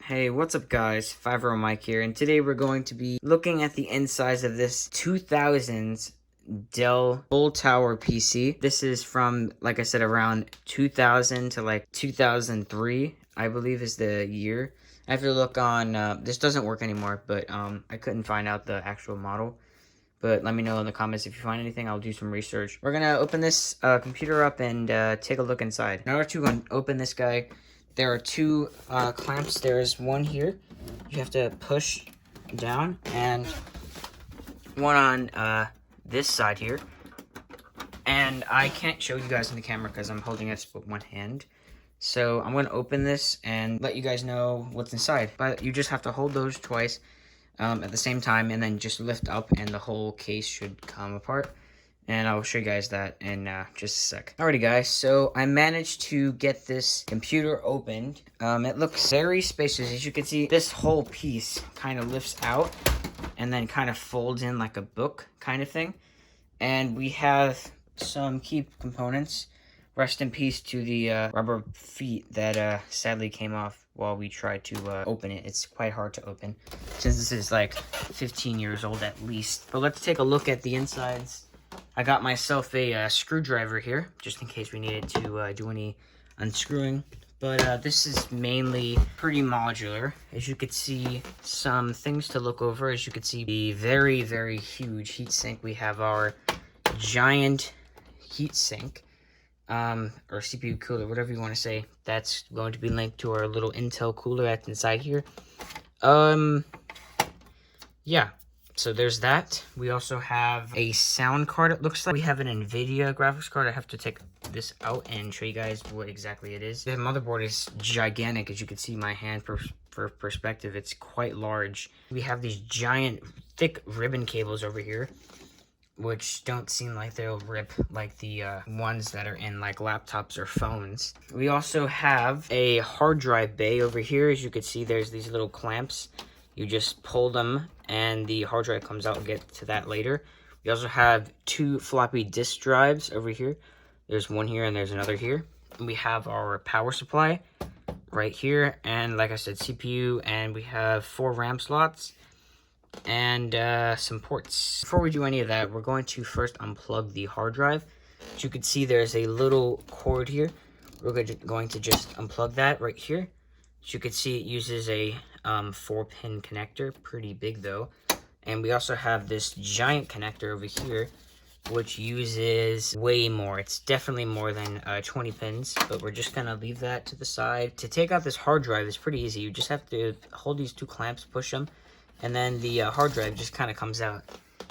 Hey, what's up guys? 5 Mike here, and today we're going to be looking at the insides of this 2000's Dell full tower PC. This is from, like I said, around 2000 to like 2003, I believe is the year. I have to look on, this doesn't work anymore, but I couldn't find out the actual model. But let me know in the comments if you find anything. I'll do some research. We're gonna open this computer up and take a look inside. In order to open this guy, there are two clamps. There's one here. You have to push down, and one on this side here. And I can't show you guys in the camera because I'm holding it with one hand. So I'm going to open this and let you guys know what's inside. But you just have to hold those twice at the same time, and then just lift up and the whole case should come apart. And I'll show you guys that in just a sec. Alrighty guys, so I managed to get this computer opened. It looks very spacious. As you can see, this whole piece kind of lifts out and then kind of folds in like a book kind of thing. And we have some key components. Rest in peace to the rubber feet that sadly came off while we tried to open it. It's quite hard to open since this is like 15 years old at least. But let's take a look at the insides. I got myself a screwdriver here just in case we needed to do any unscrewing. But this is mainly pretty modular. As you could see, some things to look over. As you could see, the very, very huge heatsink. We have our giant heatsink. Or CPU cooler, whatever you want to say. That's going to be linked to our little Intel cooler that's inside here. Yeah, so there's that. We also have a sound card, it looks like. We have an NVIDIA graphics card. I have to take this out and show you guys what exactly it is. The motherboard is gigantic. As you can see, my hand for perspective, it's quite large. We have these giant, thick ribbon cables over here, which don't seem like they'll rip like the ones that are in like laptops or phones. We also have a hard drive bay over here. As you can see, there's these little clamps. You just pull them and the hard drive comes out. We'll get to that later. We also have two floppy disk drives over here. There's one here and there's another here. And we have our power supply right here. And like I said, CPU, and we have 4 RAM slots and some ports. Before we do any of that, we're going to first unplug the hard drive. As you can see, there's a little cord here. We're going to just unplug that right here. As you can see, it uses a 4-pin connector, pretty big though. And we also have this giant connector over here, which uses way more. It's definitely more than 20 pins, but we're just gonna leave that to the side. To take out this hard drive is pretty easy. You just have to hold these two clamps, push them, and then the hard drive just kind of comes out.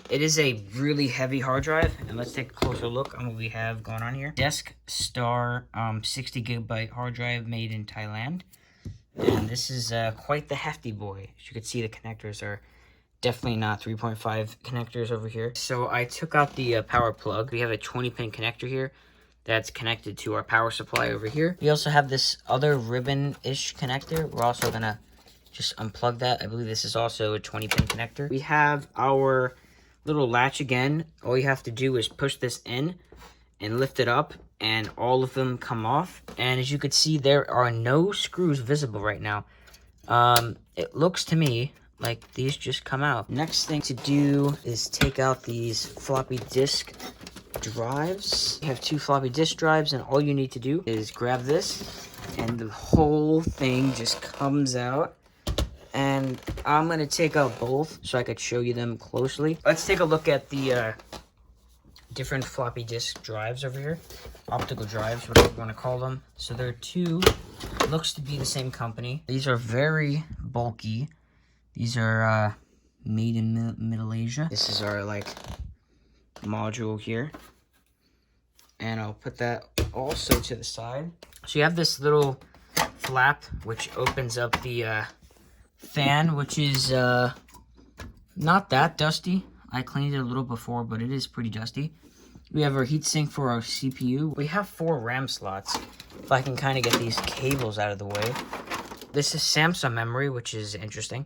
It is a really heavy hard drive, and let's take a closer look on what we have going on here. Desk Star 60 gigabyte hard drive made in Thailand. And this is quite the hefty boy. As you can see, the connectors are definitely not 3.5 connectors over here. So I took out the power plug. We have a 20-pin connector here that's connected to our power supply over here. We also have this other ribbon-ish connector. We're also gonna just unplug that. I believe this is also a 20-pin connector. We have our little latch again. All you have to do is push this in and lift it up, and all of them come off. And as you can see, there are no screws visible right now. It looks to me like these just come out. Next thing to do is take out these floppy disk drives. You have 2 floppy disk drives, and all you need to do is grab this, and the whole thing just comes out. And I'm gonna take out both so I could show you them closely. Let's take a look at the different floppy disk drives over here. Optical drives, whatever you want to call them. So there are 2, looks to be the same company. These are very bulky. These are made in Middle Asia. This is our like module here. And I'll put that also to the side. So you have this little flap which opens up the fan, which is not that dusty. I cleaned it a little before, but it is pretty dusty. We have our heatsink for our CPU. We have 4 RAM slots. If I can kind of get these cables out of the way. This is Samsung memory, which is interesting.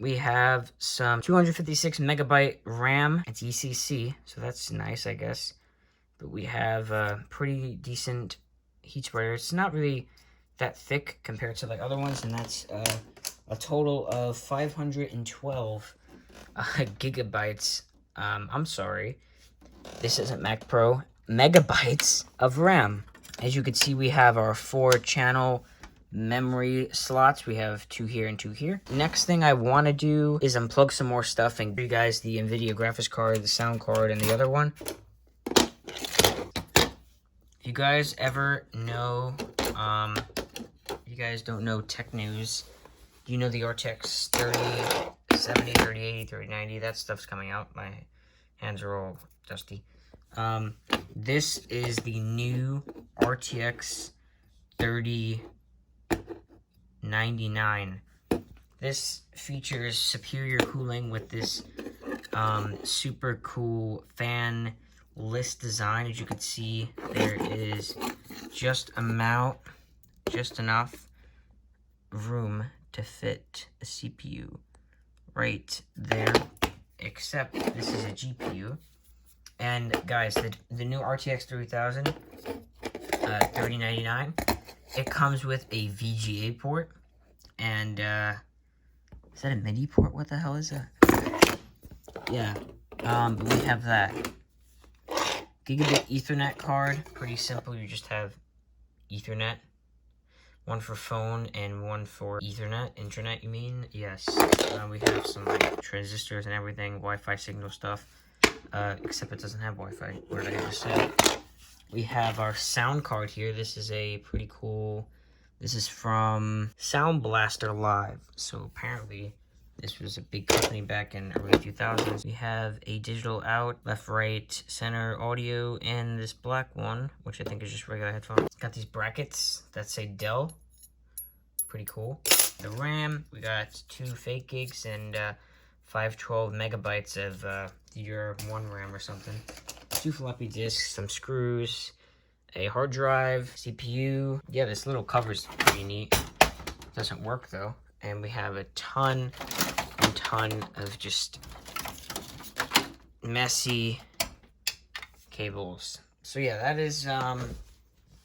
We have some 256 megabyte RAM. It's ECC, so that's nice, I guess. But we have a pretty decent heat spreader. It's not really that thick compared to like other ones, and that's a total of 512 gigabytes. I'm sorry, this isn't Mac Pro. Megabytes of RAM. As you can see, we have our 4-channel memory slots. We have 2 here and 2 here. Next thing I want to do is unplug some more stuff and give you guys the NVIDIA graphics card, the sound card, and the other one. If you guys ever know, if you guys don't know tech news, you know the RTX 3070, 3080, 3090, that stuff's coming out. My hands are all dusty. This is the new RTX 3099. This features superior cooling with this super cool fan list design. As you can see, there is just enough room to fit a CPU right there, except this is a GPU. And guys, the new RTX 3000 3099, it comes with a VGA port, and is that a MIDI port? What the hell is that? Yeah, but we have that gigabit Ethernet card. Pretty simple. You just have Ethernet, one for phone and one for Ethernet. Internet, you mean? Yes. We have some like transistors and everything, Wi-Fi signal stuff. Except it doesn't have Wi-Fi. What did I just say? We have our sound card here. This is a pretty cool. This is from Sound Blaster Live. So apparently, this was a big company back in early 2000s. We have a digital out, left, right, center audio, and this black one, which I think is just regular headphones. Got these brackets that say Dell. Pretty cool. The RAM, we got 2 fake gigs and 512 megabytes of your 1 RAM or something. 2 floppy disks, some screws, a hard drive, CPU. Yeah, this little cover's pretty neat. Doesn't work though. And we have a ton of just messy cables. So yeah, that is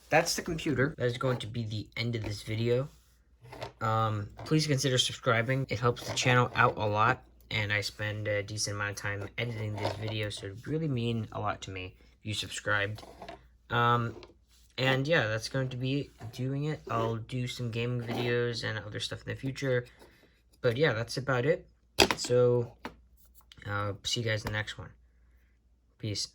that's the computer. That is going to be the end of this video. Please consider subscribing. It helps the channel out a lot, and I spend a decent amount of time editing this video, so it would really mean a lot to me if you subscribed. And yeah, that's going to be doing it. I'll do some gaming videos and other stuff in the future. But yeah, that's about it. So, see you guys in the next one. Peace.